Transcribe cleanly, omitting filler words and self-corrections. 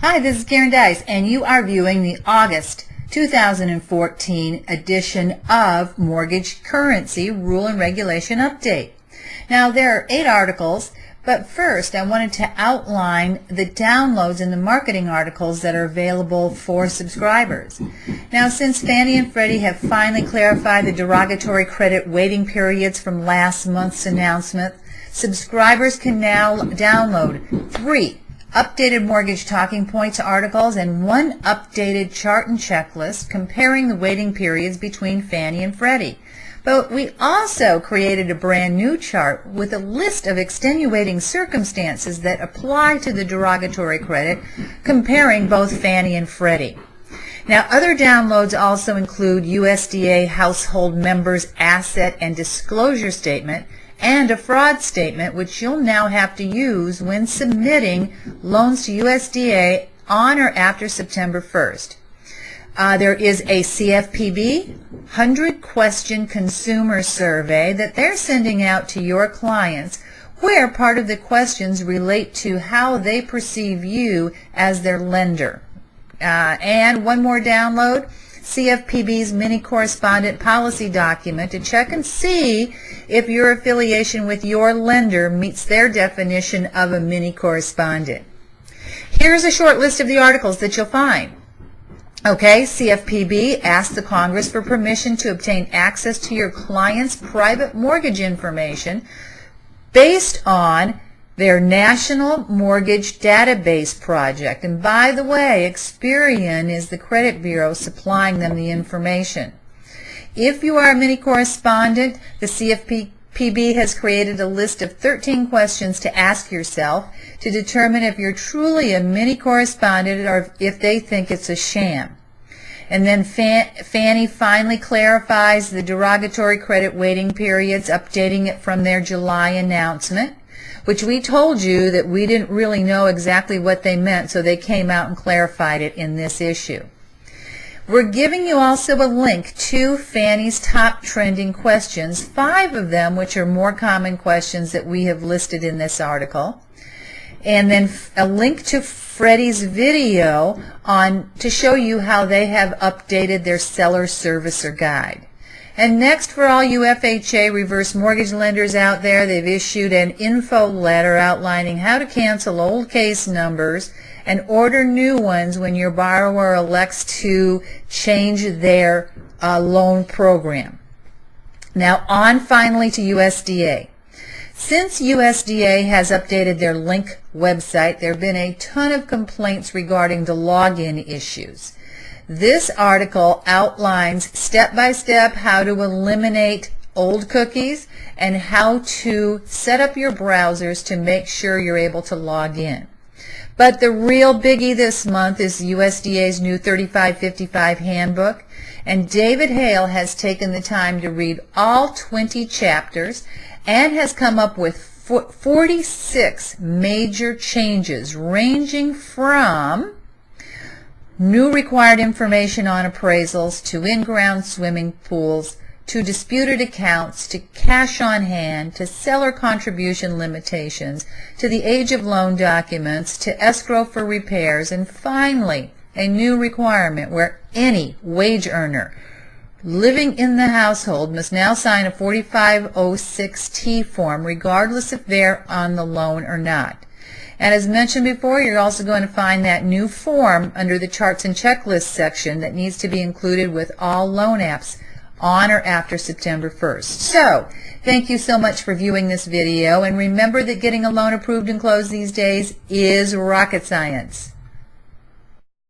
Hi, this is Karen Deis, and you are viewing the August 2014 edition of Mortgage Currency Rule and Regulation Update. Now, there are 8 articles, but first I wanted to outline the downloads and the marketing articles that are available for subscribers. Now, since Fannie and Freddie have finally clarified the derogatory credit waiting periods from last month's announcement, subscribers can now download 3 updated mortgage talking points articles and 1 updated chart and checklist comparing the waiting periods between Fannie and Freddie. But we also created a brand new chart with a list of extenuating circumstances that apply to the derogatory credit, comparing both Fannie and Freddie. Now, other downloads also include USDA Household Members Asset and Disclosure Statement and a fraud statement, which you'll now have to use when submitting loans to USDA on or after September 1st. There is a CFPB 100-question consumer survey that they're sending out to your clients, where part of the questions relate to how they perceive you as their lender. And one more download, CFPB's Mini-Correspondent policy document to check and see if your affiliation with your lender meets their definition of a mini-correspondent. Here's a short list of the articles that you'll find. Okay, CFPB asked the Congress for permission to obtain access to your client's private mortgage information based on their National Mortgage Database project. And by the way, Experian is the credit bureau supplying them the information. If you are a mini-correspondent, the CFPB has created a list of 13 questions to ask yourself to determine if you're truly a mini-correspondent or if they think it's a sham. And then Fannie finally clarifies the derogatory credit waiting periods, updating it from their July announcement, which we told you that we didn't really know exactly what they meant, so they came out and clarified it in this issue. We're giving you also a link to Fannie's top trending questions, 5 of them which are more common questions that we have listed in this article, and then a link to Freddie's video to show you how they have updated their seller servicer guide. And next, for all you FHA reverse mortgage lenders out there, they've issued an info letter outlining how to cancel old case numbers and order new ones when your borrower elects to change their loan program. Now, on finally to USDA. Since USDA has updated their link website, there have been a ton of complaints regarding the login issues. This article outlines step-by-step how to eliminate old cookies and how to set up your browsers to make sure you're able to log in. But the real biggie this month is USDA's new 3555 Handbook, and David Hale has taken the time to read all 20 chapters and has come up with 46 major changes, ranging from new required information on appraisals, to in-ground swimming pools, to disputed accounts, to cash on hand, to seller contribution limitations, to the age of loan documents, to escrow for repairs, and finally, a new requirement where any wage earner living in the household must now sign a 4506T form regardless if they're on the loan or not. And as mentioned before, you're also going to find that new form under the charts and checklists section that needs to be included with all loan apps on or after September 1st. So, thank you so much for viewing this video, and remember that getting a loan approved and closed these days is rocket science.